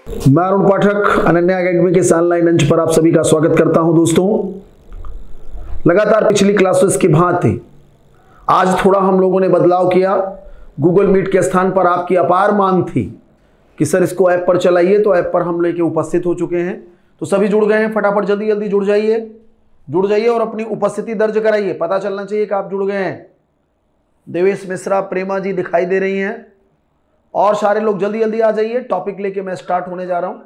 मैं अरुण पाठक अनन्या एकेडमी के ऑनलाइन मंच पर आप सभी का स्वागत करता हूं। दोस्तों, लगातार पिछली क्लासेस की भांति आज थोड़ा हम लोगों ने बदलाव किया। गूगल मीट के स्थान पर आपकी अपार मांग थी कि सर इसको ऐप पर चलाइए, तो ऐप पर हम लेके उपस्थित हो चुके हैं। तो सभी जुड़ गए हैं, फटाफट जल्दी जल्दी जुड़ जाइए और अपनी उपस्थिति दर्ज कराइए। पता चलना चाहिए कि आप जुड़ गए हैं। देवेश मिश्रा, प्रेमा जी दिखाई दे रही हैं और सारे लोग जल्दी जल्दी आ जाइए। टॉपिक लेके मैं स्टार्ट होने जा रहा हूं।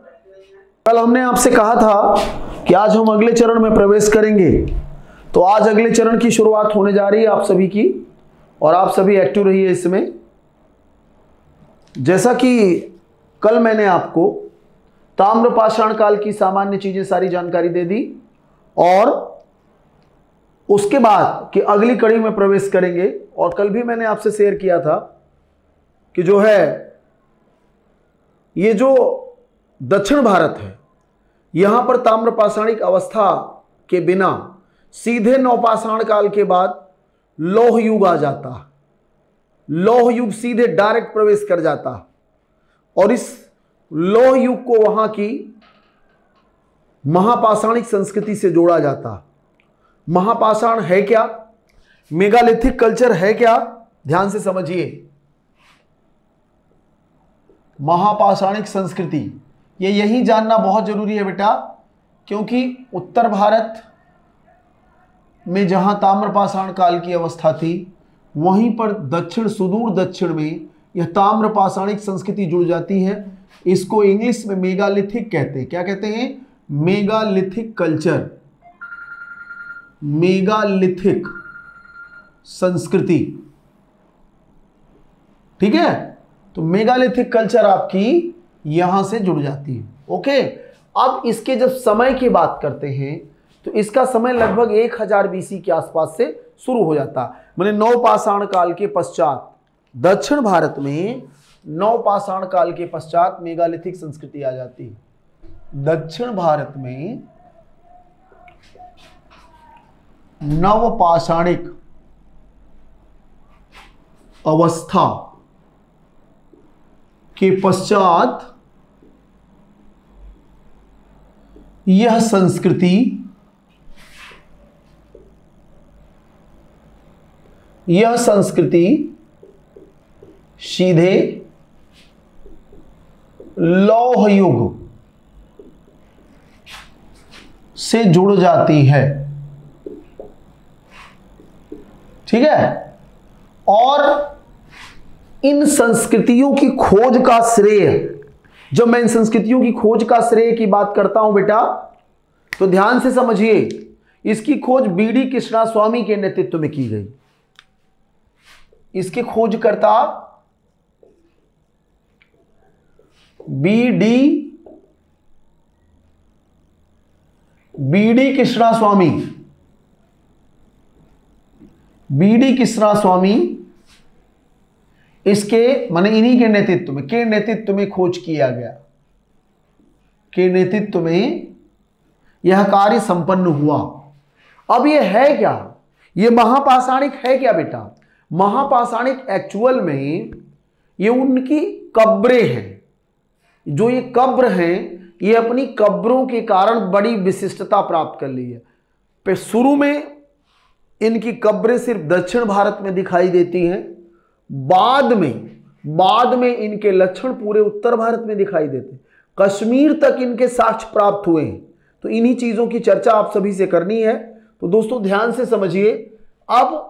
कल हमने आपसे कहा था कि आज हम अगले चरण में प्रवेश करेंगे, तो आज अगले चरण की शुरुआत होने जा रही है आप सभी की, और आप सभी एक्टिव रहिए इसमें। जैसा कि कल मैंने आपको ताम्रपाषाण काल की सामान्य चीजें सारी जानकारी दे दी, और उसके बाद कि अगली कड़ी में प्रवेश करेंगे। और कल भी मैंने आपसे शेयर किया था कि जो है ये जो दक्षिण भारत है, यहां पर ताम्रपाषाणिक अवस्था के बिना सीधे नवपाषाण काल के बाद लौह युग आ जाता। लौह युग सीधे डायरेक्ट प्रवेश कर जाता, और इस लौह युग को वहां की महापाषाणिक संस्कृति से जोड़ा जाता। महापाषाण है क्या, मेगालिथिक कल्चर है क्या, ध्यान से समझिए। महापाषाणिक संस्कृति, ये यही जानना बहुत जरूरी है बेटा, क्योंकि उत्तर भारत में जहां ताम्रपाषाण काल की अवस्था थी, वहीं पर दक्षिण, सुदूर दक्षिण में यह ताम्रपाषाणिक संस्कृति जुड़ जाती है। इसको इंग्लिश में मेगालिथिक कहते हैं। क्या कहते हैं? मेगालिथिक कल्चर, मेगालिथिक संस्कृति। ठीक है, तो मेगालिथिक कल्चर आपकी यहां से जुड़ जाती है। ओके, अब इसके जब समय की बात करते हैं तो इसका समय लगभग 1000 BC के आसपास से शुरू हो जाता। माने नवपाषाण काल के पश्चात दक्षिण भारत में नवपाषाण काल के पश्चात मेगालिथिक संस्कृति आ जाती है। दक्षिण भारत में नवपाषाणिक अवस्था के पश्चात यह संस्कृति सीधे लौह युग से जुड़ जाती है। ठीक है, और इन संस्कृतियों की खोज का श्रेय, जब मैं इन संस्कृतियों की खोज का श्रेय की बात करता हूं बेटा, तो ध्यान से समझिए, इसकी खोज बीडी कृष्णास्वामी के नेतृत्व में की गई। इसके खोजकर्ता बीडी कृष्णास्वामी इसके माने इन्हीं के नेतृत्व में खोज किया गया, के नेतृत्व में यह कार्य संपन्न हुआ। अब ये है क्या? ये महापाषाणिक है क्या बेटा? महापाषाणिक एक्चुअल में ये उनकी कब्रें हैं। जो ये कब्र हैं, ये अपनी कब्रों के कारण बड़ी विशिष्टता प्राप्त कर ली है। शुरू में इनकी कब्रें सिर्फ दक्षिण भारत में दिखाई देती हैं, बाद में इनके लक्षण पूरे उत्तर भारत में दिखाई देते, कश्मीर तक इनके साक्ष्य प्राप्त हुए हैं। तो इन्हीं चीजों की चर्चा आप सभी से करनी है। तो दोस्तों ध्यान से समझिए, अब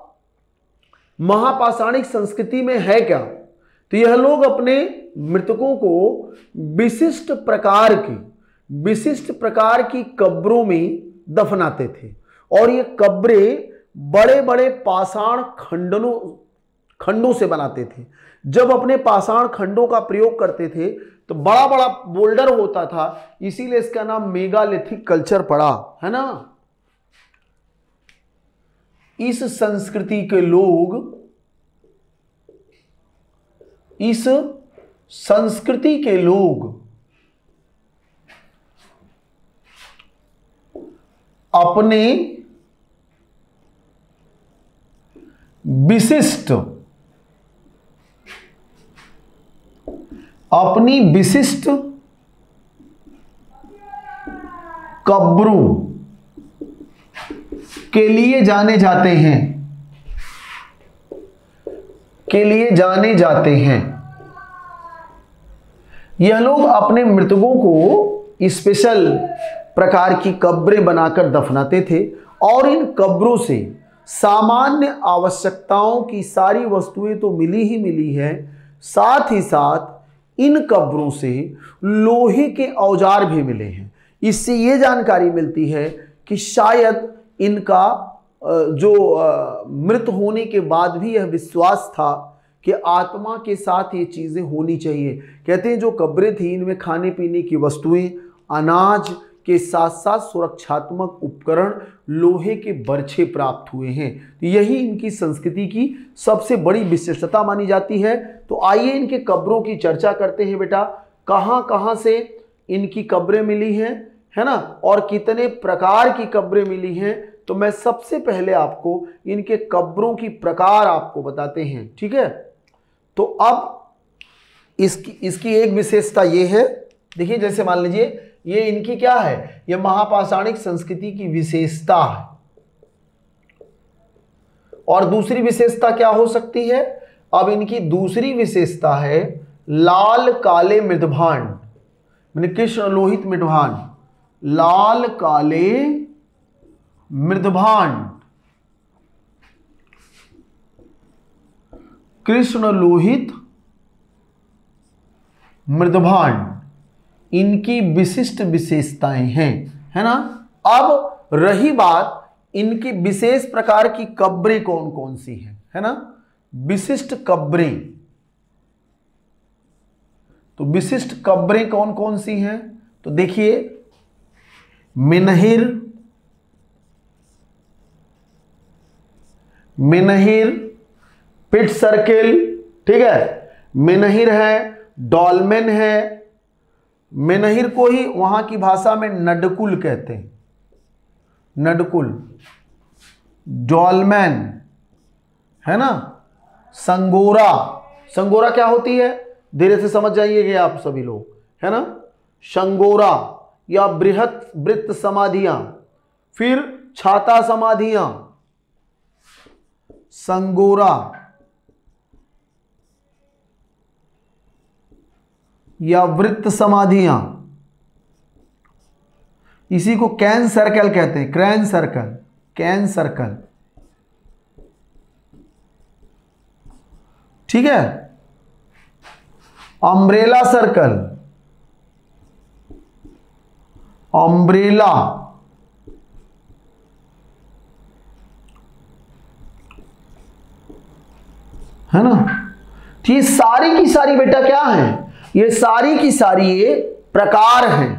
महापाषाणिक संस्कृति में है क्या? तो यह लोग अपने मृतकों को विशिष्ट प्रकार की कब्रों में दफनाते थे, और ये कब्रें बड़े बड़े पाषाण खंडों से बनाते थे। जब अपने पाषाण खंडों का प्रयोग करते थे तो बड़ा बड़ा बोल्डर होता था, इसीलिए इसका नाम मेगालिथिक कल्चर पड़ा, है ना। इस संस्कृति के लोग अपने अपनी विशिष्ट कब्रों के लिए जाने जाते हैं, के लिए जाने जाते हैं। यह लोग अपने मृतकों को स्पेशल प्रकार की कब्रें बनाकर दफनाते थे और इन कब्रों से सामान्य आवश्यकताओं की सारी वस्तुएं तो मिली ही मिली है, साथ ही साथ इन कब्रों से लोहे के औजार भी मिले हैं। इससे ये जानकारी मिलती है कि शायद इनका जो मृत होने के बाद भी यह विश्वास था कि आत्मा के साथ ये चीज़ें होनी चाहिए। कहते हैं जो कब्रें थी इनमें खाने पीने की वस्तुएं, अनाज के साथ साथ सुरक्षात्मक उपकरण, लोहे के बर्छे प्राप्त हुए हैं। तो यही इनकी संस्कृति की सबसे बड़ी विशेषता मानी जाती है। तो आइए इनके कब्रों की चर्चा करते हैं बेटा, कहाँ कहाँ से इनकी कब्रें मिली हैं, है ना, और कितने प्रकार की कब्रें मिली हैं। तो मैं सबसे पहले आपको इनके कब्रों की प्रकार आपको बताते हैं, ठीक है। तो अब इसकी एक विशेषता ये है, देखिए जैसे मान लीजिए ये इनकी क्या है, ये महापाषाणिक संस्कृति की विशेषता है। और दूसरी विशेषता क्या हो सकती है, अब इनकी दूसरी विशेषता है लाल काले मृदभांड, मैंने कृष्ण लोहित मृदभांड, लाल काले मृदभांड, कृष्ण लोहित मृदभांड, इनकी विशिष्ट विशेषताएं हैं, है ना। अब रही बात इनकी विशेष प्रकार की कब्रें कौन कौन सी हैं, है ना, विशिष्ट कब्रें। तो विशिष्ट कब्रें कौन कौन सी हैं, तो देखिए मेनहिर, पिट सर्किल, ठीक है, मेनहिर है, डॉलमेन है, मेनहिर को ही वहां की भाषा में नडकुल कहते हैं, नडकुल, डॉलमेन, है ना, संगोरा, संगोरा क्या होती है धीरे से समझ जाइएगा आप सभी लोग, है ना, संगोरा या बृहत वृत्त समाधियां, फिर छाता समाधियां, संगोरा या वृत्त समाधियां, इसी को कैन सर्कल कहते हैं, क्रैन सर्कल, कैन सर्कल, ठीक है, अम्ब्रेला सर्कल, अम्ब्रेला, है ना। तो ये सारी की सारी बेटा क्या है, ये सारी की सारी ये प्रकार हैं।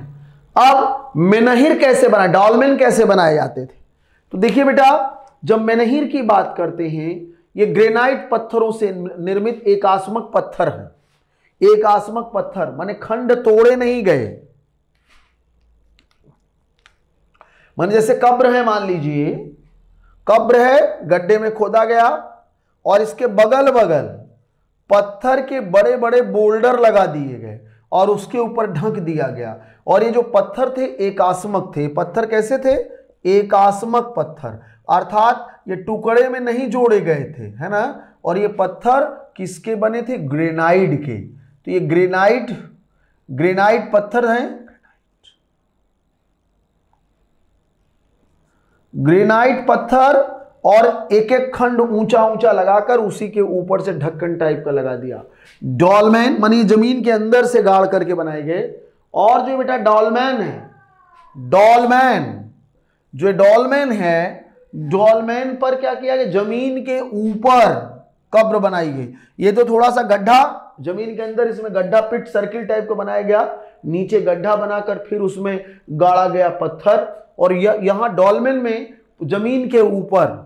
अब मेनहिर कैसे बना, डॉलमेन कैसे बनाए जाते थे, तो देखिए बेटा जब मेनहिर की बात करते हैं, ये ग्रेनाइट पत्थरों से निर्मित एकास्मक पत्थर है। एकास्मक पत्थर माने खंड तोड़े नहीं गए, माने जैसे कब्र है, मान लीजिए कब्र है, गड्ढे में खोदा गया और इसके बगल बगल पत्थर के बड़े बड़े बोल्डर लगा दिए गए और उसके ऊपर ढक दिया गया। और ये जो पत्थर थे एकास्मक थे। पत्थर कैसे थे, एकास्मक पत्थर, अर्थात ये टुकड़े में नहीं जोड़े गए थे, है ना। और ये पत्थर किसके बने थे, ग्रेनाइट के। तो ये ग्रेनाइट पत्थर हैं, ग्रेनाइट पत्थर, और एक एक खंड ऊंचा ऊंचा लगाकर उसी के ऊपर से ढक्कन टाइप का लगा दिया। डॉलमेन मानी जमीन के अंदर से गाड़ करके बनाए गए। और जो बेटा डॉलमेन है, डॉलमेन जो डॉलमेन है, डॉलमेन पर क्या किया गया, जमीन के ऊपर कब्र बनाई गई। ये तो थोड़ा सा गड्ढा जमीन के अंदर, इसमें गड्ढा पिट सर्किल टाइप का बनाया गया, नीचे गड्ढा बनाकर फिर उसमें गाड़ा गया पत्थर। और यहां डॉलमेन में जमीन के ऊपर,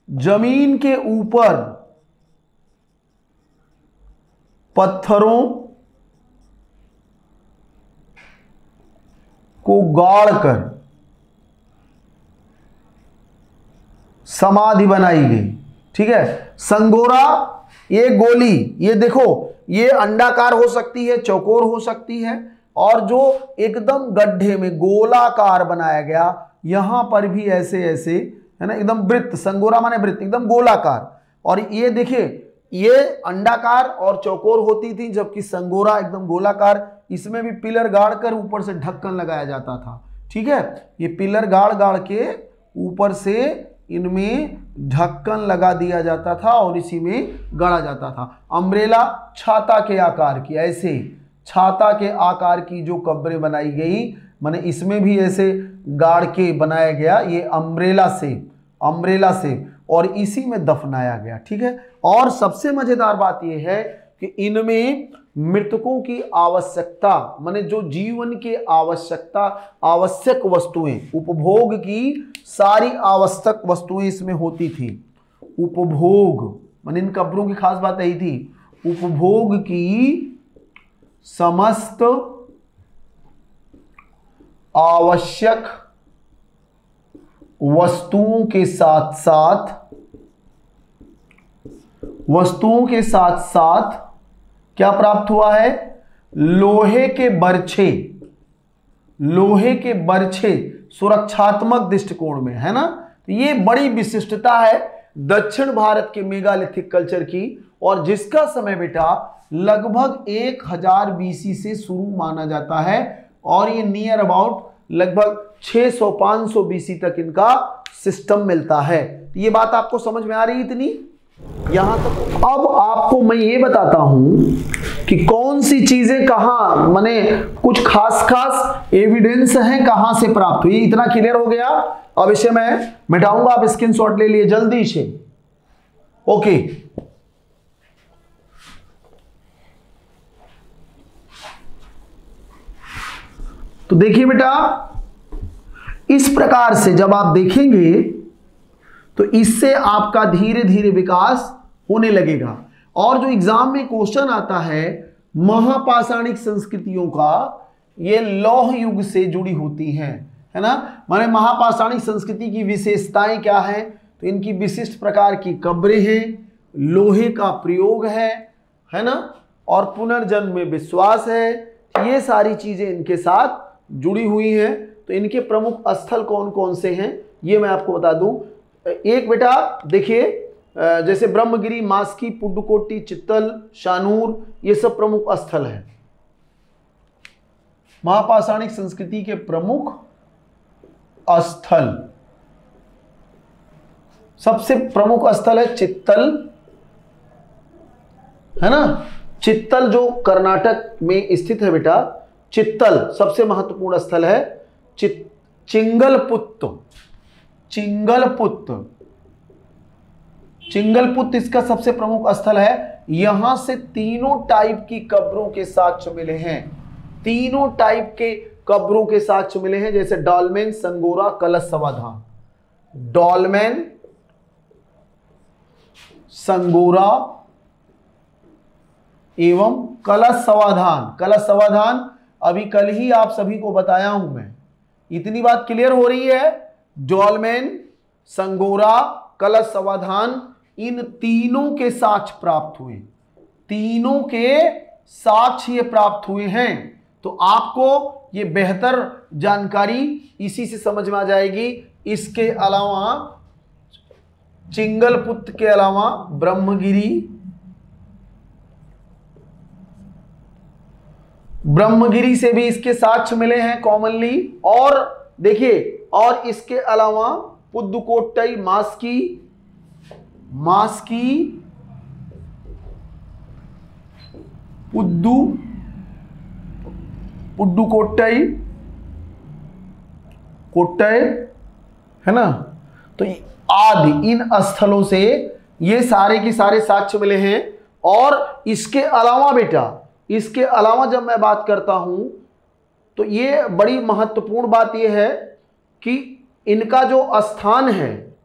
जमीन के ऊपर पत्थरों को गाड़कर समाधि बनाई गई, ठीक है। संगोरा, ये गोली, ये देखो ये अंडाकार हो सकती है, चौकोर हो सकती है, और जो एकदम गड्ढे में गोलाकार बनाया गया, यहां पर भी ऐसे ऐसे, है ना, एकदम वृत्त, संगोरा माने वृत्त, एकदम गोलाकार। और ये देखिए, ये अंडाकार और चौकोर होती थी, जबकि संगोरा एकदम गोलाकार। इसमें भी पिलर गाड़ कर ऊपर से ढक्कन लगाया जाता था। ठीक है, ये पिलर गाड़ गाड़ के ऊपर से इनमें ढक्कन लगा दिया जाता था और इसी में गढ़ा जाता था। अम्ब्रेला छाता के आकार की, ऐसे छाता के आकार की जो कब्रें बनाई गई, माने इसमें भी ऐसे गाड़ के बनाया गया, ये अम्ब्रेला से, और इसी में दफनाया गया। ठीक है, और सबसे मजेदार बात यह है कि इनमें मृतकों की आवश्यकता, माने जो जीवन के आवश्यक वस्तुएं, उपभोग की सारी आवश्यक वस्तुएं इसमें होती थी। उपभोग माने इन कब्रों की खास बात यही थी, उपभोग की समस्त आवश्यक वस्तुओं के साथ साथ क्या प्राप्त हुआ है? लोहे के बर्छे सुरक्षात्मक दृष्टिकोण में, है ना। तो ये बड़ी विशिष्टता है दक्षिण भारत के मेगालिथिक कल्चर की, और जिसका समय बेटा लगभग 1000 BC से शुरू माना जाता है, और ये नियर अबाउट लगभग 600-500 BC तक इनका सिस्टम मिलता है। तो ये बात आपको समझ में आ रही इतनी यहां तक। अब आपको मैं ये बताता हूं कि कौन सी चीजें कहां, माने कुछ खास एविडेंस हैं कहां से प्राप्त हुई। इतना क्लियर हो गया। अब इसे मैं मिटाऊंगा, आप स्क्रीनशॉट ले लिए जल्दी से। ओके, तो देखिए बेटा, इस प्रकार से जब आप देखेंगे तो इससे आपका धीरे धीरे विकास होने लगेगा। और जो एग्जाम में क्वेश्चन आता है महापाषाणिक संस्कृतियों का, ये लौह युग से जुड़ी होती हैं, है ना। माने महापाषाणिक संस्कृति की विशेषताएं क्या हैं? तो इनकी विशिष्ट प्रकार की कब्रें हैं, लोहे का प्रयोग है ना, और पुनर्जन्म में विश्वास है। ये सारी चीजें इनके साथ जुड़ी हुई हैं। तो इनके प्रमुख स्थल कौन कौन से हैं ये मैं आपको बता दूं। एक बेटा देखिए, जैसे ब्रह्मगिरी, मास्की, पुडुकोट्टी, चित्तल, शानूर, ये सब प्रमुख स्थल हैं। महापाषाणिक संस्कृति के प्रमुख स्थल, सबसे प्रमुख स्थल है चित्तल, है ना। चित्तल जो कर्नाटक में स्थित है बेटा, चित्तल सबसे महत्वपूर्ण स्थल है। चिंगलपुत्त इसका सबसे प्रमुख स्थल है। यहां से तीनों टाइप की कब्रों के साक्ष्य मिले हैं, तीनों टाइप के कब्रों के साक्ष्य मिले हैं, जैसे डॉलमेन, संगोरा, कलश समाधान। डॉलमेन, संगोरा एवं कलश समाधान। कलश समाधान अभी कल ही आप सभी को बताया हूं मैं। इतनी बात क्लियर हो रही है? डॉलमेन, संगोरा, कलश समाधान, इन तीनों के साक्ष्य प्राप्त हुए, तीनों के साक्ष्य प्राप्त हुए हैं। तो आपको ये बेहतर जानकारी इसी से समझ में आ जाएगी। इसके अलावा चिंगलपुत्त के अलावा ब्रह्मगिरी से भी इसके साक्ष्य मिले हैं कॉमनली। और देखिए, और इसके अलावा पुदुकोट्टई, मास्की, पुडुकोट्टई, कोट्टई, है ना। तो आदि इन स्थलों से ये सारे के सारे साक्ष्य मिले हैं। और इसके अलावा बेटा, इसके अलावा जब मैं बात करता हूं तो ये बड़ी महत्वपूर्ण बात यह है कि इनका जो स्थान है,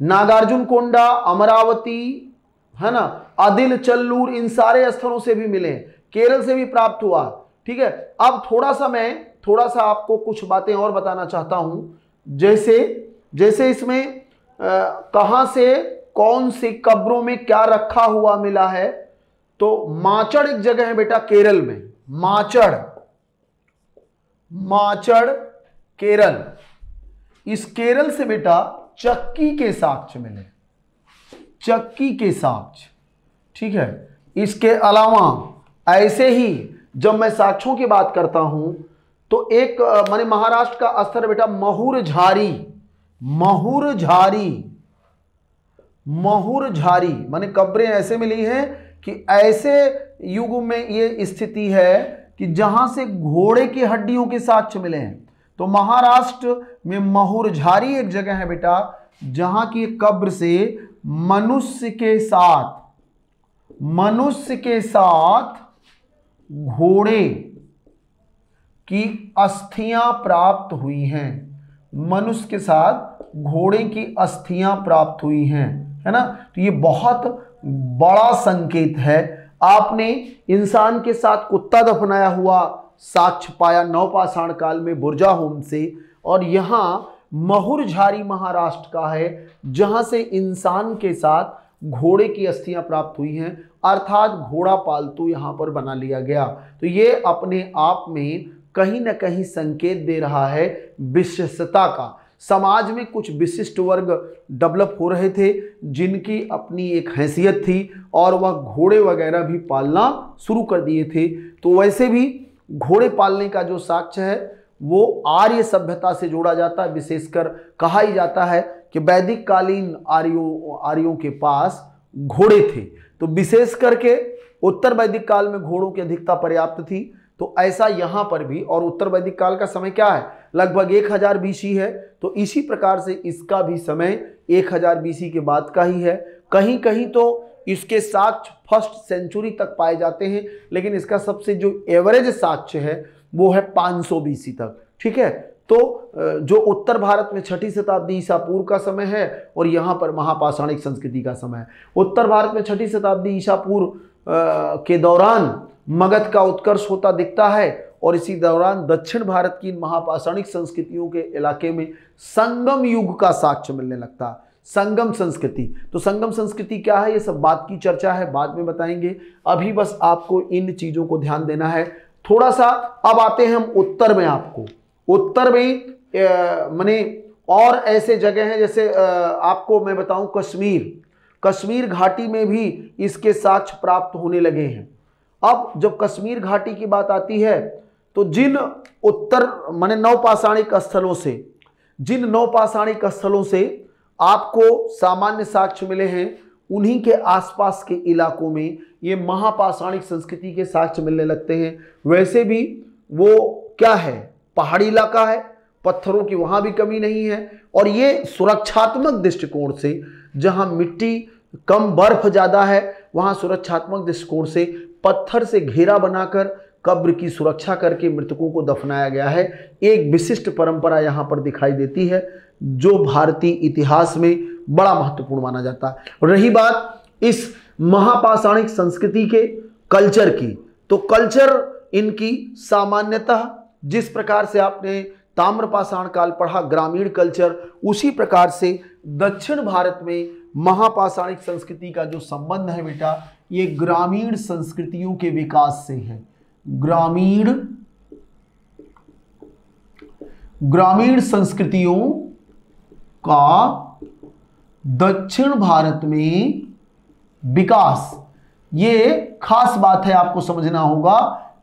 नागार्जुन कोंडा, अमरावती, है ना, अदिल चल्लूर, इन सारे स्थलों से भी मिले, केरल से भी प्राप्त हुआ। ठीक है, अब थोड़ा सा आपको कुछ बातें और बताना चाहता हूं। जैसे इसमें कहां से कौन सी कब्रों में क्या रखा हुआ मिला है। तो माचड़ एक जगह है बेटा केरल में, माचड़, माचड़ केरल। इस केरल से बेटा चक्की के साक्ष्य मिले, चक्की के साक्ष्य, ठीक है। इसके अलावा ऐसे ही जब मैं साक्ष्यों की बात करता हूं तो एक माने महाराष्ट्र का स्तर बेटा महुर झारी, महुर झारी, महुर झारी माने कब्रें ऐसे मिली हैं कि ऐसे युग में ये स्थिति है कि जहां से घोड़े की हड्डियों के साक्ष्य मिले हैं। तो महाराष्ट्र में महुर झारी एक जगह है बेटा जहां की कब्र से मनुष्य के साथ घोड़े की अस्थियां प्राप्त हुई हैं, मनुष्य के साथ घोड़े की अस्थियां प्राप्त हुई हैं, है ना। तो ये बहुत बड़ा संकेत है। आपने इंसान के साथ कुत्ता दफनाया हुआ साक्ष्य पाया नवपाषाण काल में बुर्जाहोम से, और यहां महुरझारी महाराष्ट्र का है जहां से इंसान के साथ घोड़े की अस्थियां प्राप्त हुई हैं, अर्थात घोड़ा पालतू यहां पर बना लिया गया। तो ये अपने आप में कहीं ना कहीं संकेत दे रहा है विशिष्टता का। समाज में कुछ विशिष्ट वर्ग डेवलप हो रहे थे जिनकी अपनी एक हैसियत थी और वह घोड़े वगैरह भी पालना शुरू कर दिए थे। तो वैसे भी घोड़े पालने का जो साक्ष्य है वो आर्य सभ्यता से जोड़ा जाता है। विशेषकर कहा ही जाता है कि वैदिक कालीन आर्यों के पास घोड़े थे। तो विशेष करके उत्तर वैदिक काल में घोड़ों की अधिकता पर्याप्त थी। तो ऐसा यहां पर भी, और उत्तर वैदिक काल का समय क्या है, लगभग 1000 बीसी है। तो इसी प्रकार से इसका भी समय 1000 बीसी के बाद का ही है। कहीं कहीं तो इसके साक्ष्य फर्स्ट सेंचुरी तक पाए जाते हैं, लेकिन इसका सबसे जो एवरेज साक्ष्य है वो है 500 बीसी तक, ठीक है। तो जो उत्तर भारत में 6ठी शताब्दी ईसा पूर्व का समय है और यहाँ पर महापाषाणिक संस्कृति का समय है। उत्तर भारत में 6ठी शताब्दी ईसा पूर्व के दौरान मगध का उत्कर्ष होता दिखता है, और इसी दौरान दक्षिण भारत की महापाषाणिक संस्कृतियों के इलाके में संगम युग का साक्ष्य मिलने लगता है। संगम संस्कृति, तो संगम संस्कृति क्या है, ये सब बात की चर्चा है, बाद में बताएंगे। अभी बस आपको इन चीजों को ध्यान देना है थोड़ा सा। अब आते हैं हम उत्तर में। आपको उत्तर में माने और ऐसे जगह हैं, जैसे आपको मैं बताऊं कश्मीर घाटी में भी इसके साक्ष्य प्राप्त होने लगे हैं। अब जब कश्मीर घाटी की बात आती है तो जिन उत्तर माने नवपाषाणिक स्थलों से आपको सामान्य साक्ष्य मिले हैं, उन्हीं के आसपास के इलाकों में ये महापाषाणिक संस्कृति के साक्ष्य मिलने लगते हैं। वैसे भी वो क्या है, पहाड़ी इलाका है, पत्थरों की वहां भी कमी नहीं है, और ये सुरक्षात्मक दृष्टिकोण से, जहां मिट्टी कम बर्फ ज्यादा है, वहां सुरक्षात्मक दृष्टिकोण से पत्थर से घेरा बनाकर कब्र की सुरक्षा करके मृतकों को दफनाया गया है। एक विशिष्ट परंपरा यहां पर दिखाई देती है जो भारतीय इतिहास में बड़ा महत्वपूर्ण माना जाता है। रही बात इस महापाषाणिक संस्कृति के कल्चर की, तो कल्चर इनकी सामान्यतः जिस प्रकार से आपने ताम्रपाषाण काल पढ़ा ग्रामीण कल्चर, उसी प्रकार से दक्षिण भारत में महापाषाणिक संस्कृति का जो संबंध है बेटा, ये ग्रामीण संस्कृतियों के विकास से है। ग्रामीण संस्कृतियों का दक्षिण भारत में विकास, ये खास बात है, आपको समझना होगा।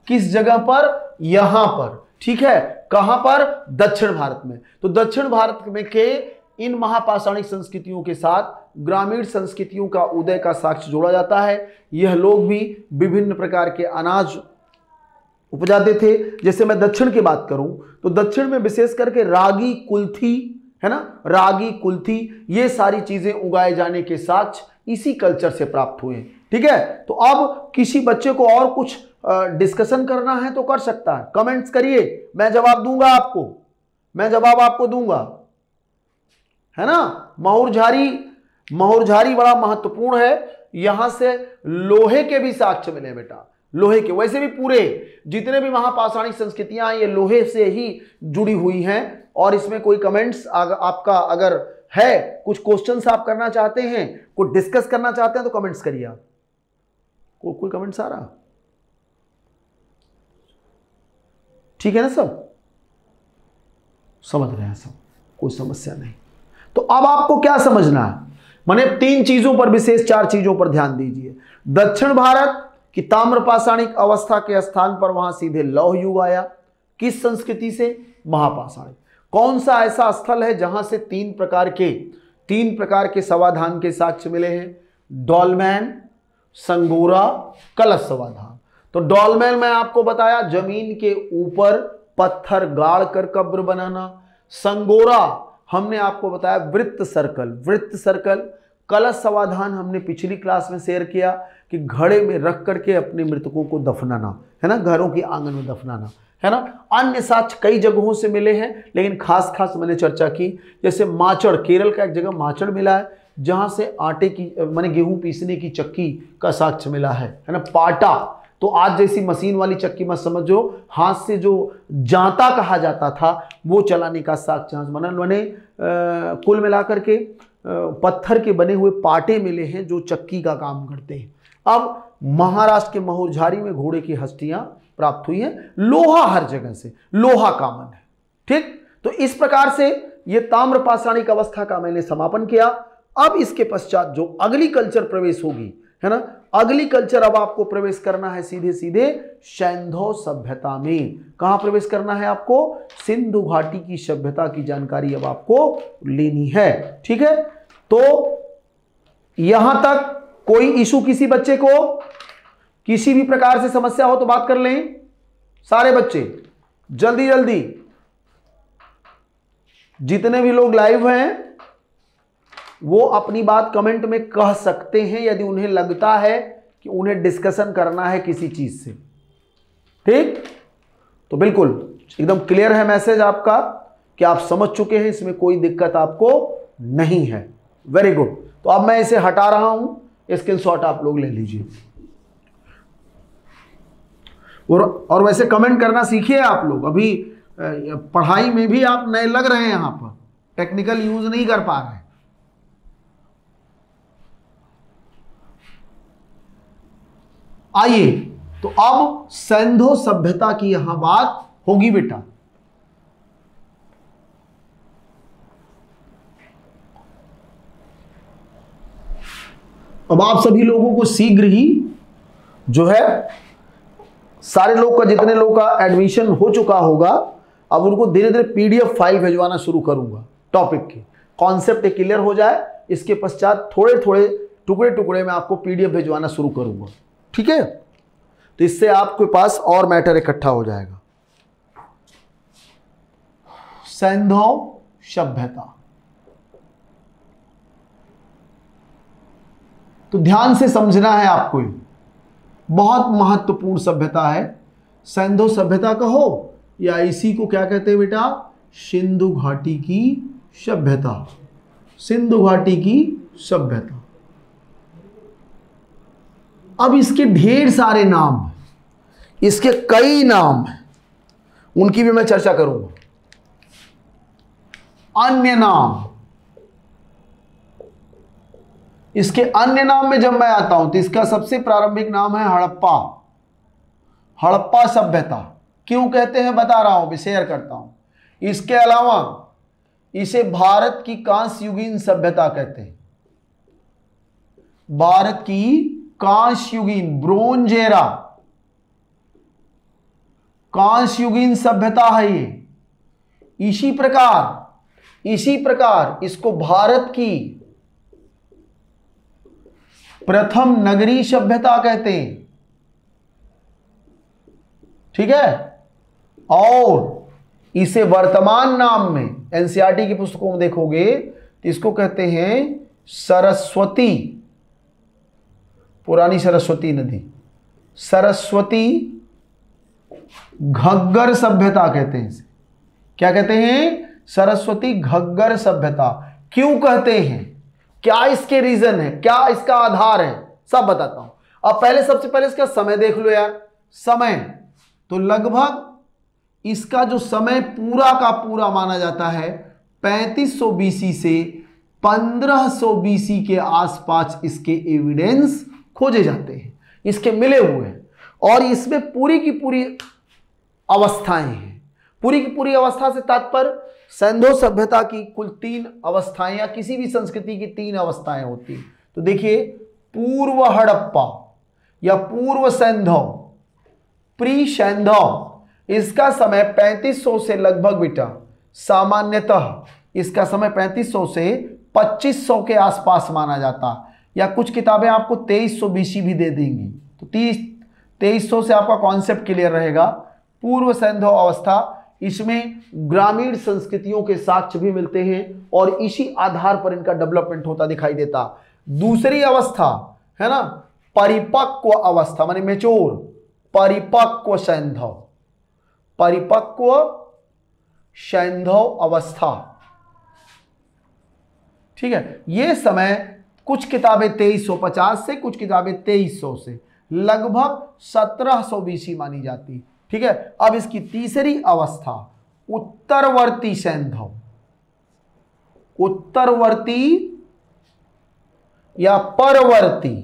किस जगह पर, यहां पर, ठीक है। कहां पर, दक्षिण भारत में। तो दक्षिण भारत में के इन महापाषाणिक संस्कृतियों के साथ ग्रामीण संस्कृतियों का उदय का साक्ष्य जोड़ा जाता है। यह लोग भी विभिन्न प्रकार के अनाज उपजाते थे। जैसे मैं दक्षिण की बात करूं तो दक्षिण में विशेष करके रागी, कुल्थी, है ना, रागी, कुल्थी, ये सारी चीजें उगाए जाने के साक्ष्य इसी कल्चर से प्राप्त हुए, ठीक है। तो अब किसी बच्चे को और कुछ डिस्कशन करना है तो कर सकता है, कमेंट्स करिए, मैं जवाब दूंगा आपको, मैं जवाब आपको दूंगा, है ना। महुरझारी बड़ा महत्वपूर्ण है। यहां से लोहे के भी साक्ष्य मिले बेटा, लोहे के। वैसे भी पूरे जितने भी महापाषाणिक संस्कृतियां हैं ये लोहे से ही जुड़ी हुई हैं। और इसमें कोई कमेंट्स आपका अगर है, कुछ क्वेश्चंस आप करना चाहते हैं, कुछ डिस्कस करना चाहते हैं तो कमेंट्स करिए आप। कोई कमेंट्स आ रहा, ठीक है ना सब? समझ रहे हैं सब, कोई समस्या नहीं। तो अब आपको क्या समझना है, माने 3 चीजों पर विशेष, 4 चीजों पर ध्यान दीजिए। दक्षिण भारत की ताम्र पाषाणिक अवस्था के स्थान पर वहां सीधे लौह युग आया। किस संस्कृति से? महापाषाणिक। कौन सा ऐसा स्थल है जहां से 3 प्रकार के समाधान के साक्ष्य मिले हैं? डॉलमेन, संगोरा, कलश समाधान। तो डॉलमेन में आपको बताया जमीन के ऊपर पत्थर गाड़ कर कब्र बनाना। संगोरा हमने आपको बताया वृत्त सर्कल। कलश समाधान हमने पिछली क्लास में शेयर किया कि घड़े में रख करके अपने मृतकों को दफनाना, है ना, घरों के आंगन में दफनाना, है ना। अन्य साक्ष्य कई जगहों से मिले हैं, लेकिन खास मैंने चर्चा की, जैसे माचड़, केरल का एक जगह माचड़ मिला है जहां से आटे की माने गेहूं पीसने की चक्की का साक्ष्य मिला है ना। पाटा तो आज जैसी मशीन वाली चक्की मत समझो, हाथ से जो जांता कहा जाता था वो चलाने का साक्ष्य बने। कुल मिलाकर के पत्थर के बने हुए पाटे मिले हैं जो चक्की का काम करते हैं। अब महाराष्ट्र के महोरझारी में घोड़े की हस्तियां प्राप्त हुई हैं। लोहा हर जगह से, लोहा कॉमन है, ठीक। तो इस प्रकार से ये ताम्र पाषाणिक अवस्था का मैंने समापन किया। अब इसके पश्चात जो अगली कल्चर प्रवेश होगी, है ना, अगली कल्चर अब आपको प्रवेश करना है सीधे सैंधव सभ्यता में। कहां प्रवेश करना है आपको? सिंधु घाटी की सभ्यता की जानकारी अब आपको लेनी है, ठीक है। तो यहां तक कोई इशू, किसी बच्चे को किसी भी प्रकार से समस्या हो तो बात कर लें। सारे बच्चे जल्दी जितने भी लोग लाइव हैं वो अपनी बात कमेंट में कह सकते हैं यदि उन्हें लगता है कि उन्हें डिस्कशन करना है किसी चीज से, ठीक। तो बिल्कुल एकदम क्लियर है मैसेज आपका कि आप समझ चुके हैं, इसमें कोई दिक्कत आपको नहीं है। Very good. तो अब मैं इसे हटा रहा हूं, स्क्रीनशॉट आप लोग ले लीजिए। और वैसे कमेंट करना सीखिए आप लोग। अभी पढ़ाई में भी आप नए लग रहे हैं, यहां पर टेक्निकल यूज नहीं कर पा रहे हैं। आइए, तो अब सैंधव सभ्यता की यहां बात होगी बेटा। अब आप सभी लोगों को शीघ्र ही जो है, सारे लोग का, जितने लोग का एडमिशन हो चुका होगा, अब उनको धीरे धीरे पीडीएफ फाइल भिजवाना शुरू करूंगा। टॉपिक के कॉन्सेप्ट क्लियर हो जाए, इसके पश्चात थोड़े टुकड़े में आपको पीडीएफ भिजवाना शुरू करूंगा, ठीक है। तो इससे आपके पास और मैटर इकट्ठा हो जाएगा। सैंधव सभ्यता, तो ध्यान से समझना है आपको, बहुत महत्वपूर्ण सभ्यता है। सैंधव सभ्यता कहो या इसी को क्या कहते हैं बेटा? सिंधु घाटी की सभ्यता। सिंधु घाटी की सभ्यता। अब इसके ढेर सारे नाम हैं, इसके कई नाम हैं, उनकी भी मैं चर्चा करूंगा। अन्य नाम, इसके अन्य नाम में जब मैं आता हूं तो इसका सबसे प्रारंभिक नाम है हड़प्पा। हड़प्पा सभ्यता क्यों कहते हैं बता रहा हूं, शेयर करता हूं। इसके अलावा इसे भारत की कांस्य युगीन सभ्यता कहते हैं। भारत की कांस्य युगीन, ब्रोंज एरा, कांस्य युगीन सभ्यता है ये। इसी प्रकार इसको भारत की प्रथम नगरीय सभ्यता कहते हैं, ठीक है। और इसे वर्तमान नाम में एनसीईआरटी की पुस्तकों में देखोगे तो इसको कहते हैं सरस्वती, पुरानी सरस्वती नदी, सरस्वती घग्गर सभ्यता कहते हैं इसे। क्या कहते हैं? सरस्वती घग्गर सभ्यता। क्यों कहते हैं, क्या इसके रीजन है, क्या इसका आधार है, सब बताता हूं। अब सबसे पहले इसका समय देख लो यार। समय तो लगभग इसका जो समय पूरा का पूरा माना जाता है 3500 बीसी से 1500 बीसी के आसपास इसके एविडेंस खोजे जाते हैं, इसके मिले हुए हैं। और इसमें पूरी की पूरी अवस्थाएं हैं, पूरी की पूरी अवस्था से तात्पर्य सैंधव सभ्यता की कुल 3 अवस्थाएं या किसी भी संस्कृति की 3 अवस्थाएं होती हैं। तो देखिए, पूर्व हड़प्पा या पूर्व सैंधव, प्री सैंधव, इसका समय 3500 से लगभग बेटा सामान्यतः इसका समय 3500 से 2500 के आसपास माना जाता, या कुछ किताबें आपको 2300 बीसी भी दे देंगी। तो 2300 से आपका कॉन्सेप्ट क्लियर रहेगा। पूर्व सैंधव अवस्था, इसमें ग्रामीण संस्कृतियों के साक्ष्य भी मिलते हैं और इसी आधार पर इनका डेवलपमेंट होता दिखाई देता। दूसरी अवस्था है ना परिपक्व अवस्था, माने मेच्योर, परिपक्व सैंधव, परिपक्व सैंधव अवस्था, ठीक है। ये समय कुछ किताबें 2350 से, कुछ किताबें 2300 से, लगभग 1700 बीसी मानी जाती, ठीक है। अब इसकी तीसरी अवस्था उत्तरवर्ती सैंधव, उत्तरवर्ती या परवर्ती,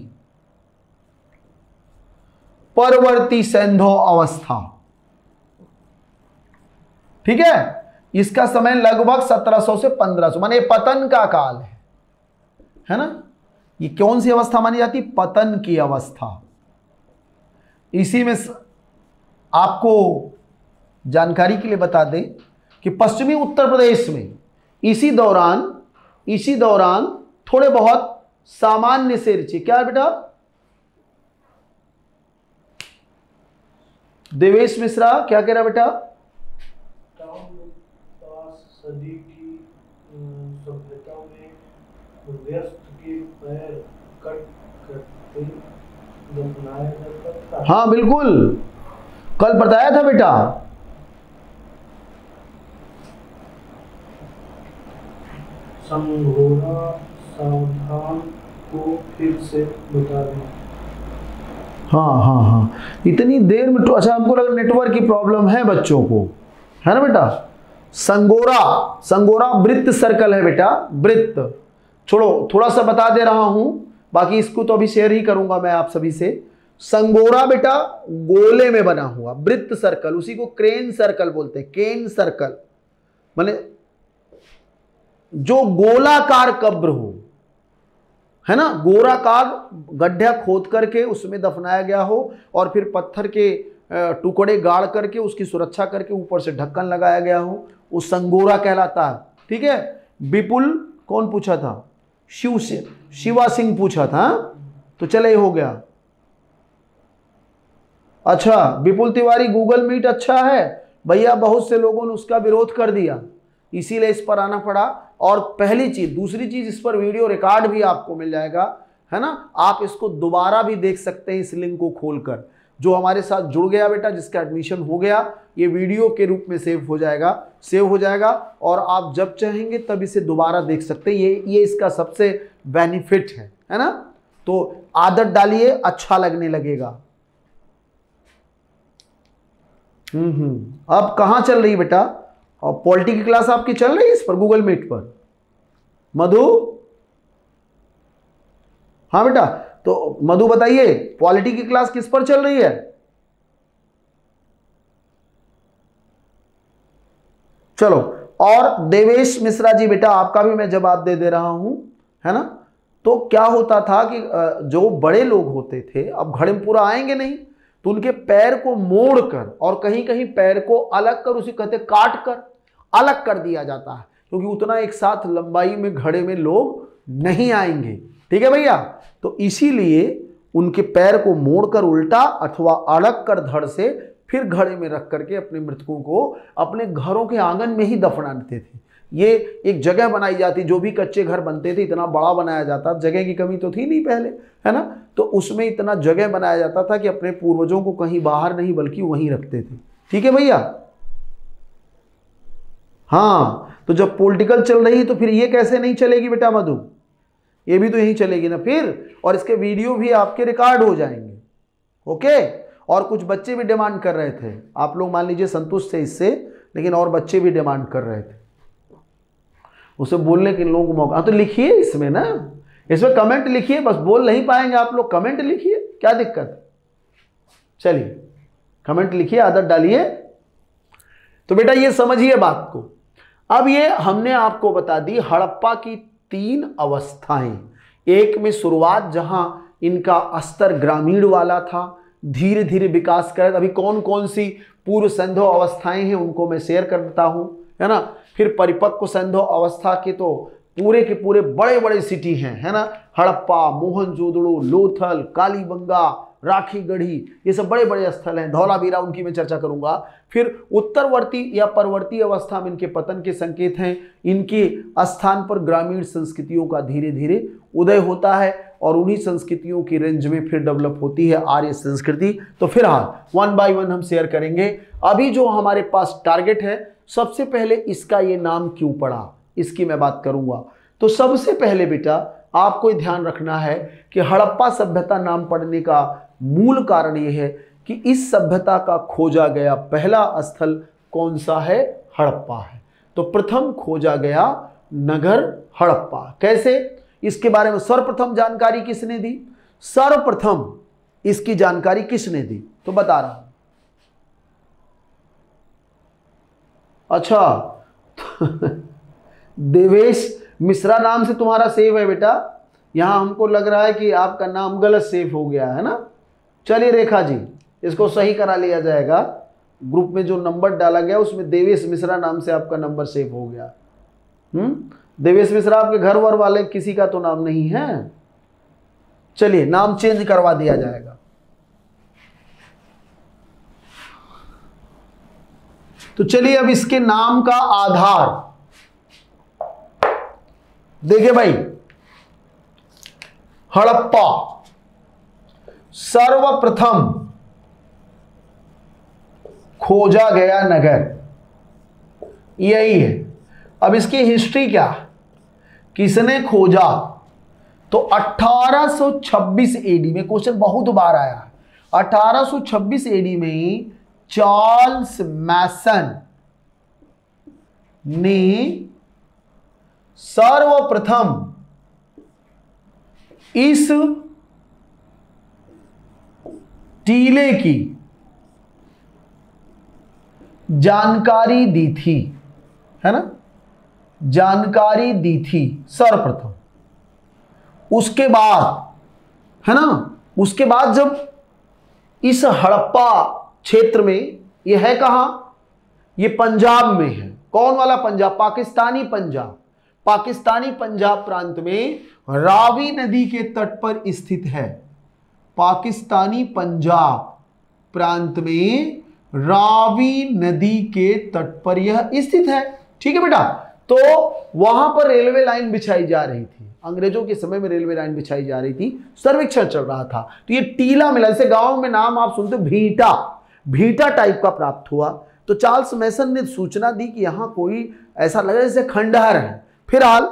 परवर्ती सैंधव अवस्था, ठीक है। इसका समय लगभग 1700 से 1500, माने पतन का काल है ना। ये कौन सी अवस्था मानी जाती? पतन की अवस्था। इसी में आपको जानकारी के लिए बता दें कि पश्चिमी उत्तर प्रदेश में इसी दौरान थोड़े बहुत सामान्य से रुचि, क्या है बेटा? देवेश मिश्रा क्या कह रहा बेटा? सदी की सभ्यता में व्यस्त के पैर कट करते दफनाया जाता। हाँ बिल्कुल, कल बताया था बेटा। संघोरा सावधान को फिर से बता दें। हाँ, इतनी देर में तो अच्छा, हमको लगा नेटवर्क की प्रॉब्लम है बच्चों को, है ना बेटा। संगोरा वृत्त सर्कल है बेटा, वृत्त। छोड़ो, थोड़ा सा बता दे रहा हूं, बाकी इसको तो अभी शेयर ही करूंगा मैं आप सभी से। संगोरा बेटा गोले में बना हुआ वृत्त सर्कल, उसी को क्रेन सर्कल बोलते हैं। केन सर्कल माने जो गोलाकार कब्र हो, है ना, गोलाकार गड्ढा खोद करके उसमें दफनाया गया हो और फिर पत्थर के टुकड़े गाड़ करके उसकी सुरक्षा करके ऊपर से ढक्कन लगाया गया हो, वो संगोरा कहलाता है, ठीक है। विपुल कौन पूछा था? शिवा सिंह पूछा था, तो चले हो गया। अच्छा, विपुल तिवारी गूगल मीट अच्छा है भैया, बहुत से लोगों ने उसका विरोध कर दिया, इसीलिए इस पर आना पड़ा। और पहली चीज, दूसरी चीज, इस पर वीडियो रिकॉर्ड भी आपको मिल जाएगा, है ना। आप इसको दोबारा भी देख सकते हैं इस लिंक को खोलकर। जो हमारे साथ जुड़ गया बेटा, जिसका एडमिशन हो गया, ये वीडियो के रूप में सेव हो जाएगा और आप जब चाहेंगे तब इसे दोबारा देख सकते हैं। ये इसका सबसे बेनिफिट है ना। तो आदत डालिए, अच्छा लगने लगेगा। अब कहाँ चल रही बेटा? और पॉलिटी की क्लास आपकी चल रही है इस पर गूगल मीट पर? मधु, हाँ बेटा, तो मधु बताइए पॉलिटी की क्लास किस पर चल रही है? चलो, और देवेश मिश्रा जी बेटा, आपका भी मैं जवाब दे रहा हूं, है ना। तो क्या होता था कि जो बड़े लोग होते थे, अब घड़ेमपुरा आएंगे नहीं, तो उनके पैर को मोड़कर और कहीं कहीं पैर को अलग कर, उसे कहते काट कर अलग कर दिया जाता है, क्योंकि उतना एक साथ लंबाई में घड़े में लोग नहीं आएंगे, ठीक है भैया। तो इसीलिए उनके पैर को मोड़कर उल्टा अथवा अलग कर धड़ से फिर घड़े में रख करके अपने मृतकों को अपने घरों के आंगन में ही दफनाते थे। ये एक जगह बनाई जाती, जो भी कच्चे घर बनते थे इतना बड़ा बनाया जाता, जगह की कमी तो थी नहीं पहले, है ना। तो उसमें इतना जगह बनाया जाता था कि अपने पूर्वजों को कहीं बाहर नहीं बल्कि वहीं रखते थे, ठीक है भैया। हाँ, तो जब पॉलिटिकल चल रही है तो फिर ये कैसे नहीं चलेगी बेटा मधु? ये भी तो यही चलेगी ना फिर, और इसके वीडियो भी आपके रिकॉर्ड हो जाएंगे, ओके। और कुछ बच्चे भी डिमांड कर रहे थे, आप लोग मान लीजिए संतुष्ट थे इससे, लेकिन और बच्चे भी डिमांड कर रहे थे, उसे बोलने के लोगों को मौका। तो लिखिए इसमें ना, इसमें कमेंट लिखिए, बस बोल नहीं पाएंगे आप लोग, कमेंट लिखिए, क्या दिक्कत। चलिए कमेंट लिखिए, आदत डालिए। तो बेटा ये समझिए बात को। अब ये हमने आपको बता दी हड़प्पा की 3 अवस्थाएं। एक में शुरुआत जहां इनका स्तर ग्रामीण वाला था, धीरे धीरे विकास कर, अभी कौन कौन सी पूर्व सैंधव अवस्थाएं हैं उनको मैं शेयर करता हूं, है ना। फिर परिपक्व सैंधव अवस्था के तो पूरे के पूरे बड़े बड़े सिटी हैं, है ना, हड़प्पा, मोहनजोदड़ो, लोथल, कालीबंगा, राखीगढ़ी, ये सब बड़े बड़े स्थल हैं। धौलावीरा, उनकी मैं चर्चा करूंगा। फिर उत्तरवर्ती या परवर्ती अवस्था में इनके पतन के संकेत हैं। इनके स्थान पर ग्रामीण संस्कृतियों का धीरे धीरे उदय होता है और उन्हीं संस्कृतियों की रेंज में फिर डेवलप होती है आर्य संस्कृति। तो फिलहाल 1 बाय 1 हम शेयर करेंगे। अभी जो हमारे पास टारगेट है, सबसे पहले इसका ये नाम क्यों पड़ा, इसकी मैं बात करूंगा। तो सबसे पहले बेटा आपको ध्यान रखना है कि हड़प्पा सभ्यता नाम पड़ने का मूल कारण यह है कि इस सभ्यता का खोजा गया पहला स्थल कौन सा है, हड़प्पा है। तो प्रथम खोजा गया नगर हड़प्पा। कैसे, इसके बारे में सर्वप्रथम जानकारी किसने दी, सर्वप्रथम इसकी जानकारी किसने दी, तो बता रहा हूं। अच्छा देवेश मिश्रा नाम से तुम्हारा सेव है बेटा, यहां हमको लग रहा है कि आपका नाम गलत सेव हो गया है ना। चलिए रेखा जी, इसको सही करा लिया जाएगा। ग्रुप में जो नंबर डाला गया उसमें देवेश मिश्रा नाम से आपका नंबर सेव हो गया। देवेश मिश्रा आपके घर वर वाले किसी का तो नाम नहीं है। चलिए नाम चेंज करवा दिया जाएगा। तो चलिए अब इसके नाम का आधार देखिए भाई। हड़प्पा सर्वप्रथम खोजा गया नगर, यही है। अब इसकी हिस्ट्री क्या, किसने खोजा, तो 1826 एडी में, क्वेश्चन बहुत बार आया है। 1826 एडी में चार्ल्स मैसन ने सर्वप्रथम इस टीले की जानकारी दी थी, है ना, जानकारी दी थी सर्वप्रथम। उसके बाद, है ना, उसके बाद जब इस हड़प्पा क्षेत्र में, यह है कहां, ये पंजाब में है। कौन वाला पंजाब, पाकिस्तानी पंजाब। पाकिस्तानी पंजाब प्रांत में रावी नदी के तट पर स्थित है। पाकिस्तानी पंजाब प्रांत में रावी नदी के तट पर यह स्थित है। ठीक है बेटा। तो वहां पर रेलवे लाइन बिछाई जा रही थी, अंग्रेजों के समय में रेलवे लाइन बिछाई जा रही थी, सर्वेक्षण चल रहा था। तो ये टीला मिला, जैसे गांव में नाम आप सुनते भीटा, भीटा टाइप का प्राप्त हुआ। तो चार्ल्स मैसन ने सूचना दी कि यहां कोई ऐसा लग रहा है जैसे खंडहर है। फिलहाल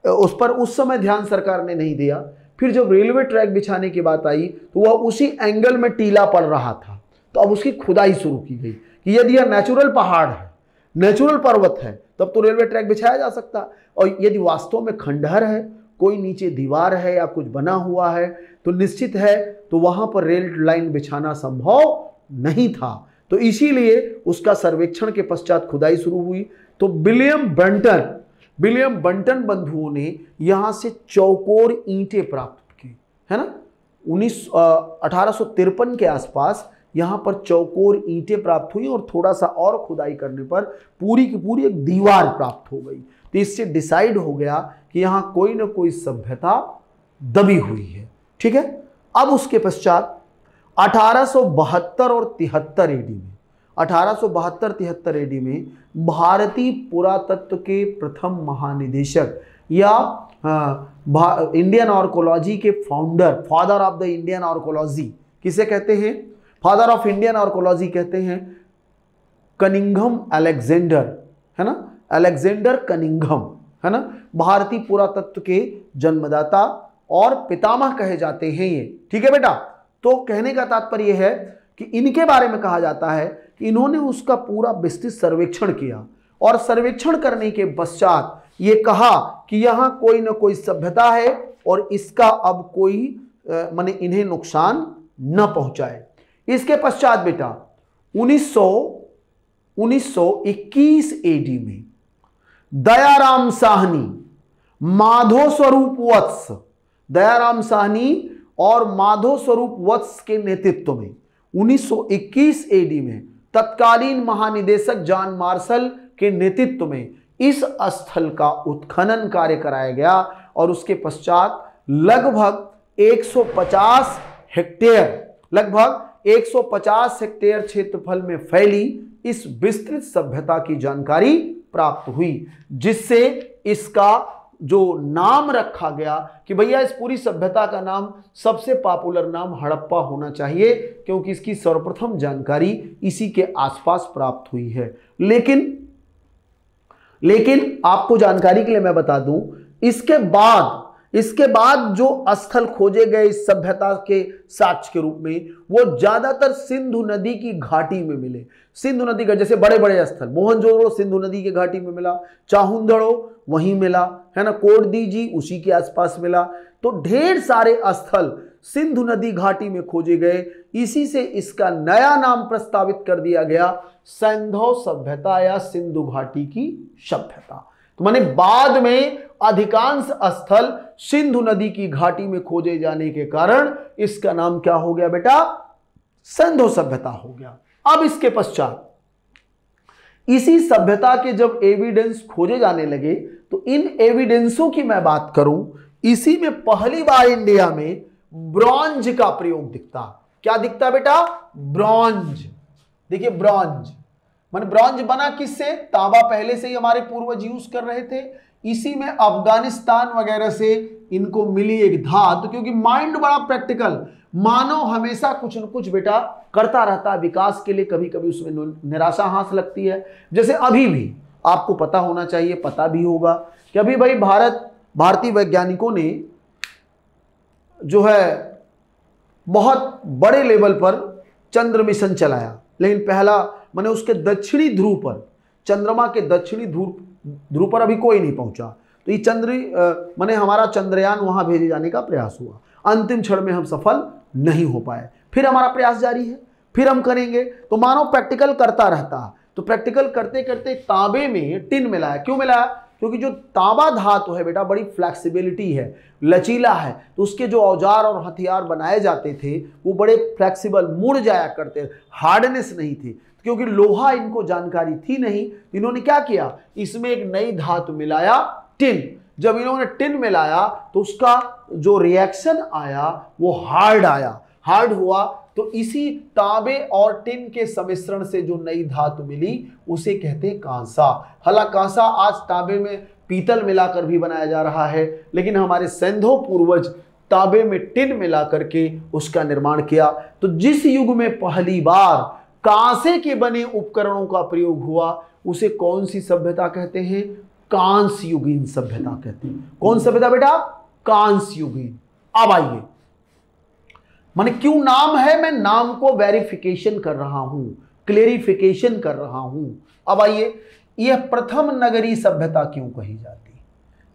उस पर उस समय ध्यान सरकार ने नहीं दिया। फिर जब रेलवे ट्रैक बिछाने की बात आई तो वह उसी एंगल में टीला पड़ रहा था। तो अब उसकी खुदाई शुरू की गई कि यदि यह नेचुरल पहाड़ है, नेचुरल पर्वत है, तब तो रेलवे ट्रैक बिछाया जा सकता। और यदि वास्तव में खंडहर है, कोई नीचे दीवार है या कुछ बना हुआ है, तो निश्चित है तो वहां पर रेल लाइन बिछाना संभव नहीं था। तो इसीलिए उसका सर्वेक्षण के पश्चात खुदाई शुरू हुई। तो विलियम बंटन बंधुओं ने यहां से चौकोर ईंटें प्राप्त की, है ना। 1853 के आसपास यहां पर चौकोर ईंटें प्राप्त हुई और थोड़ा सा और खुदाई करने पर पूरी की पूरी एक दीवार प्राप्त हो गई। तो इससे डिसाइड हो गया कि यहां कोई ना कोई सभ्यता दबी हुई है। ठीक है। अब उसके पश्चात 1872 और 73 एडी में, 1872-73 एडी में भारतीय पुरातत्व के प्रथम महानिदेशक या इंडियन आर्कोलॉजी के founder, father of the Indian archaeology किसे कहते हैं, फादर ऑफ इंडियन आर्कोलॉजी कहते हैं कनिंघम अलेक्जेंडर, है ना, अलेक्जेंडर कनिंघम, है ना, भारतीय पुरातत्व के जन्मदाता और पितामह कहे जाते हैं ये। ठीक है बेटा। तो कहने का तात्पर्य है कि इनके बारे में कहा जाता है कि इन्होंने उसका पूरा विस्तृत सर्वेक्षण किया और सर्वेक्षण करने के पश्चात ये कहा कि यहां कोई ना कोई सभ्यता है और इसका अब कोई माने इन्हें नुकसान न पहुंचाए। इसके पश्चात बेटा 1921 एडी में दयाराम साहनी, माधो स्वरूप वत्स, दयाराम साहनी और माधो स्वरूप वत्स के नेतृत्व में 1921 एडी में तत्कालीन महानिदेशक जॉन मार्शल के नेतृत्व में इस स्थल का उत्खनन कार्य कराया गया और उसके पश्चात लगभग 150 हेक्टेयर क्षेत्रफल में फैली इस विस्तृत सभ्यता की जानकारी प्राप्त हुई, जिससे इसका जो नाम रखा गया कि भैया इस पूरी सभ्यता का नाम, सबसे पॉपुलर नाम हड़प्पा होना चाहिए, क्योंकि इसकी सर्वप्रथम जानकारी इसी के आसपास प्राप्त हुई है। लेकिन आपको जानकारी के लिए मैं बता दूं, इसके बाद जो स्थल खोजे गए इस सभ्यता के साक्ष्य के रूप में, वो ज्यादातर सिंधु नदी की घाटी में मिले। सिंधु नदी का जैसे बड़े बड़े स्थल, मोहनजोदड़ो सिंधु नदी के घाटी में मिला, चाहुंदड़ो वहीं मिला, है ना, कोटदीजी उसी के आसपास मिला। तो ढेर सारे स्थल सिंधु नदी घाटी में खोजे गए। इसी से इसका नया नाम प्रस्तावित कर दिया गया, सैंधव सभ्यता या सिंधु घाटी की सभ्यता। तो माने बाद में अधिकांश स्थल सिंधु नदी की घाटी में खोजे जाने के कारण इसका नाम क्या हो गया बेटा, सैंधव सभ्यता हो गया। अब इसके पश्चात इसी सभ्यता के जब एविडेंस खोजे जाने लगे, तो इन एविडेंसों की मैं बात करूं, इसी में पहली बार इंडिया में ब्रॉन्ज का प्रयोग दिखता। क्या दिखता बेटा, ब्रॉन्ज। देखिए ब्रॉन्ज माने ब्रॉन्ज बना किससे, तांबा पहले से ही हमारे पूर्वज यूज कर रहे थे, इसी में अफगानिस्तान वगैरह से इनको मिली एक धातु। क्योंकि माइंड बड़ा प्रैक्टिकल, मानव हमेशा कुछ न कुछ बेटा करता रहता है विकास के लिए, कभी कभी उसमें निराशा हाथ लगती है। जैसे अभी भी आपको पता होना चाहिए, पता भी होगा कि अभी भाई भारतीय वैज्ञानिकों ने जो है बहुत बड़े लेवल पर चंद्र मिशन चलाया, लेकिन पहला माने उसके दक्षिणी ध्रुव पर, चंद्रमा के दक्षिणी ध्रुव पर अभी कोई नहीं पहुंचा। तो ये माने हमारा चंद्रयान वहां भेजे जाने का प्रयास हुआ, अंतिम क्षण में हम सफल नहीं हो पाए। फिर हमारा प्रयास जारी है, फिर हम करेंगे। तो मानव प्रैक्टिकल करता रहता है। तो प्रैक्टिकल करते करते तांबे में टिन मिलाया। क्यों मिलाया, क्योंकि जो तांबा धातु है बेटा बड़ी फ्लेक्सिबिलिटी है, लचीला है। तो उसके जो औजार और हथियार बनाए जाते थे वो बड़े फ्लेक्सिबल, मुड़ जाया करते, हार्डनेस नहीं थी। क्योंकि लोहा इनको जानकारी थी नहीं, इन्होंने क्या किया, इसमें एक नई धातु मिलाया, टिन। जब इन्होंने टिन मिलाया तो उसका जो रिएक्शन आया वो हार्ड हुआ। तो इसी तांबे और टिन के सम्मिश्रण से जो नई धातु मिली उसे कहते हैं कांसा। हालांकि कांसा आज तांबे में पीतल मिलाकर भी बनाया जा रहा है, लेकिन हमारे सैंधव पूर्वज तांबे में टिन मिला करके उसका निर्माण किया। तो जिस युग में पहली बार कांसे के बने उपकरणों का प्रयोग हुआ उसे कौन सी सभ्यता कहते हैं, कांस्य युगीन सभ्यता कहते हैं। कौन सभ्यता बेटा, कांस्य युगीन। अब आइए, माने क्यों नाम है, मैं नाम को वेरिफिकेशन कर रहा हूं, क्लेरिफिकेशन कर रहा हूं। अब आइए, यह प्रथम नगरी सभ्यता क्यों कही जाती,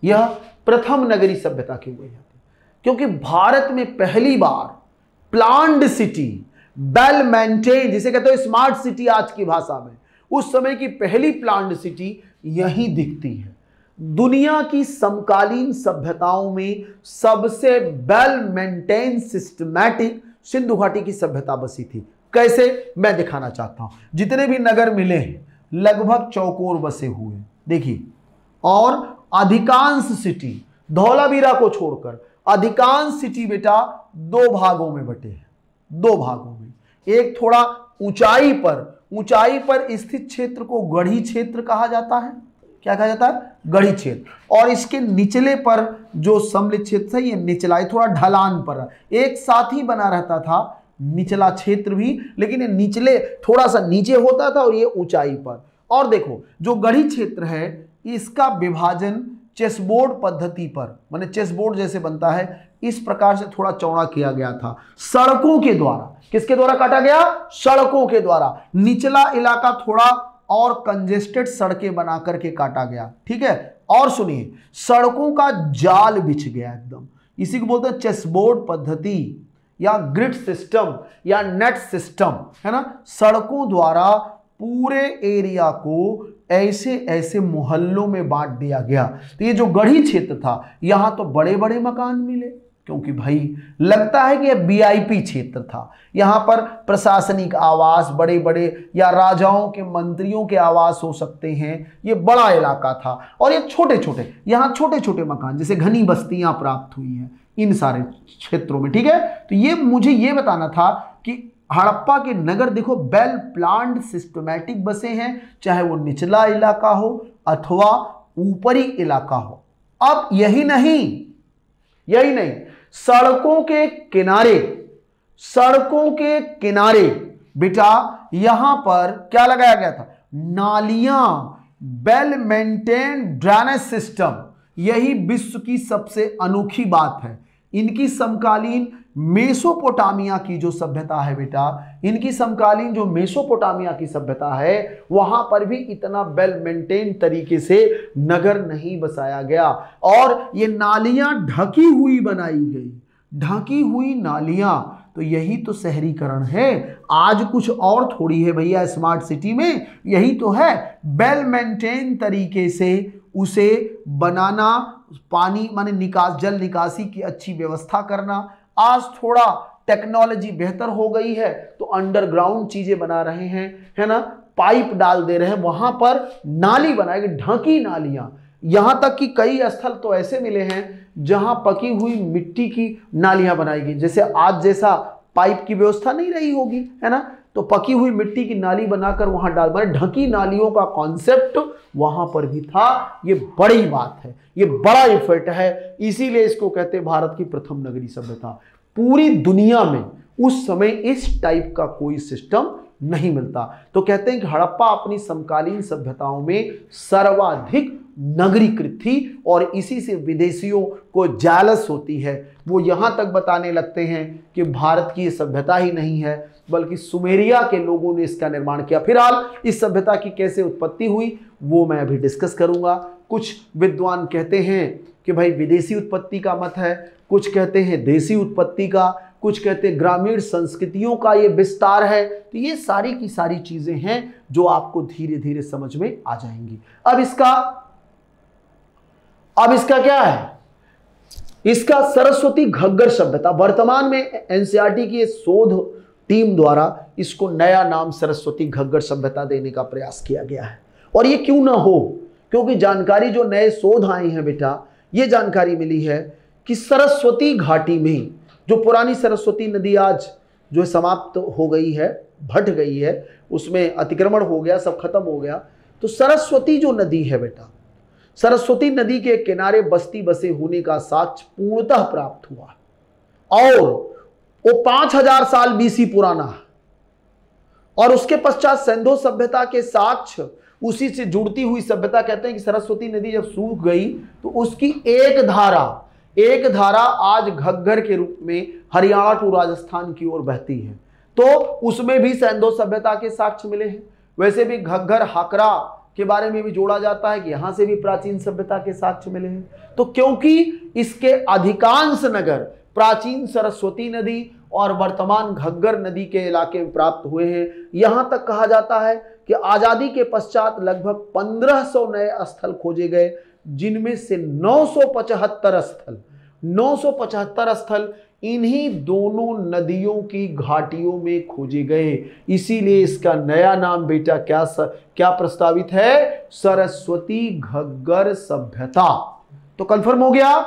यह प्रथम नगरी सभ्यता क्यों कही जाती, क्योंकि भारत में पहली बार प्लान्ड सिटी, वेल मेंटेन, जिसे कहते हैं स्मार्ट सिटी आज की भाषा में, उस समय की पहली प्लान्ड सिटी यहीं दिखती है। दुनिया की समकालीन सभ्यताओं में सबसे वेल मेंटेन सिस्टमैटिक सिंधु घाटी की सभ्यता बसी थी। कैसे, मैं दिखाना चाहता हूं। जितने भी नगर मिले हैं लगभग चौकोर बसे हुए, देखिए, और अधिकांश सिटी, धौलावीरा को छोड़कर अधिकांश सिटी बेटा दो भागों में बटे हैं, दो भागों में। एक थोड़ा ऊंचाई पर स्थित क्षेत्र को गढ़ी क्षेत्र कहा जाता है। क्या कहा जाता है, गढ़ी क्षेत्र। और इसके निचले पर जो सम्मिलित क्षेत्र है ये निचला, ये थोड़ा ढलान पर, एक साथ ही बना रहता था निचला क्षेत्र भी, लेकिन ये निचले थोड़ा सा नीचे होता था और ये ऊंचाई पर। और देखो जो गढ़ी क्षेत्र है इसका विभाजन चेसबोर्ड पद्धति पर, माने चेसबोर्ड जैसे बनता है इस प्रकार से थोड़ा चौड़ा किया गया था, सड़कों के द्वारा। किसके द्वारा काटा गया, सड़कों के द्वारा। निचला इलाका थोड़ा और कंजेस्टेड सड़कें बना करके काटा गया, ठीक है। और सुनिए, सड़कों का जाल बिछ गया एकदम, इसी को बोलते हैं चेसबोर्ड पद्धति या ग्रिड सिस्टम या नेट सिस्टम, है ना। सड़कों द्वारा पूरे एरिया को ऐसे ऐसे मोहल्लों में बांट दिया गया। तो ये जो गढ़ी क्षेत्र था, यहां तो बड़े बड़े मकान मिले, क्योंकि भाई लगता है कि यह वीआईपी क्षेत्र था। यहां पर प्रशासनिक आवास, बड़े बड़े या राजाओं के मंत्रियों के आवास हो सकते हैं। ये बड़ा इलाका था और ये छोटे छोटे, यहां छोटे छोटे मकान जैसे घनी बस्तियां प्राप्त हुई हैं इन सारे क्षेत्रों में। ठीक है, तो ये मुझे ये बताना था कि हड़प्पा के नगर देखो वेल प्लान्ड सिस्टमैटिक बसे हैं, चाहे वो निचला इलाका हो अथवा ऊपरी इलाका हो। अब यही नहीं, सड़कों के किनारे बेटा यहां पर क्या लगाया गया था? नालियां, वेल मेंटेन्ड ड्रेनेज सिस्टम। यही विश्व की सबसे अनोखी बात है। इनकी समकालीन मेसोपोटामिया की जो सभ्यता है बेटा, इनकी समकालीन जो मेसोपोटामिया की सभ्यता है, वहां पर भी इतना वेल मेंटेन तरीके से नगर नहीं बसाया गया। और ये नालियां ढकी हुई बनाई गई, ढकी हुई नालियां। तो यही तो शहरीकरण है। आज कुछ और थोड़ी है भैया स्मार्ट सिटी में, यही तो है वेल मेंटेन तरीके से उसे बनाना, पानी माने जल निकासी की अच्छी व्यवस्था करना। आज थोड़ा टेक्नोलॉजी बेहतर हो गई है तो अंडरग्राउंड चीजें बना रहे हैं, है ना, पाइप डाल दे रहे हैं, वहां पर नाली बनाएगी, ढकी नालियां। यहां तक कि कई स्थल तो ऐसे मिले हैं जहां पकी हुई मिट्टी की नालियां बनाई गई। जैसे आज जैसा पाइप की व्यवस्था नहीं रही होगी, है ना, तो पकी हुई मिट्टी की नाली बनाकर वहां डाल, माने ढकी नालियों का कॉन्सेप्ट वहां पर भी था। ये बड़ी बात है, ये बड़ा इफेक्ट है, इसीलिए इसको कहते हैं भारत की प्रथम नगरीय सभ्यता। पूरी दुनिया में उस समय इस टाइप का कोई सिस्टम नहीं मिलता। तो कहते हैं कि हड़प्पा अपनी समकालीन सभ्यताओं में सर्वाधिक नगरीकृत थी और इसी से विदेशियों को जालस होती है। वो यहां तक बताने लगते हैं कि भारत की सभ्यता ही नहीं है बल्कि सुमेरिया के लोगों ने इसका निर्माण किया। फिलहाल इस सभ्यता की कैसे उत्पत्ति हुई वो मैं अभी डिस्कस करूंगा। कुछ विद्वान कहते हैं कि भाई विदेशी उत्पत्ति का मत है, कुछ कहते हैं देसी उत्पत्ति का, कुछ कहते हैं ग्रामीण संस्कृतियों का ये विस्तार है। तो ये सारी की सारी चीजें हैं जो आपको धीरे धीरे समझ में आ जाएंगी। अब इसका क्या है? इसका सरस्वती घग्गर सभ्यता। वर्तमान में एनसीईआरटी की शोध टीम द्वारा इसको नया नाम सरस्वती घग्गर सभ्यता देने का प्रयास किया गया है। और ये क्यों ना हो, क्योंकि जानकारी जो नए शोध आए हैं बेटा, ये जानकारी मिली है कि सरस्वती घाटी में जो पुरानी सरस्वती नदी आज जो समाप्त हो गई है, भट गई है, उसमें अतिक्रमण हो गया, सब खत्म हो गया। तो सरस्वती जो नदी है बेटा, सरस्वती नदी के किनारे बस्ती बसे होने का साक्ष्य पूर्णतः प्राप्त हुआ और वो 5000 साल बीसी पुराना है। और उसके पश्चात सिंधु सभ्यता के साक्ष्य, उसी से जुड़ती हुई सभ्यता। कहते हैं कि सरस्वती नदी जब सूख गई तो उसकी एक धारा आज घग्गर के रूप में हरियाणा टू राजस्थान की ओर बहती है। तो उसमें भी सिंधु सभ्यता के साक्ष्य मिले हैं। वैसे भी घग्गर हाकरा के बारे में भी जोड़ा जाता है कि यहां से भी प्राचीन सभ्यता के साक्ष्य मिले हैं। तो क्योंकि इसके अधिकांश नगर प्राचीन सरस्वती नदी और वर्तमान घग्गर नदी के इलाके में प्राप्त हुए हैं, यहां तक कहा जाता है कि आजादी के पश्चात लगभग 1500 नए स्थल खोजे गए, जिनमें से 975 स्थल इन्हीं दोनों नदियों की घाटियों में खोजे गए। इसीलिए इसका नया नाम बेटा क्या प्रस्तावित है? सरस्वती घग्गर सभ्यता। तो कंफर्म हो गया।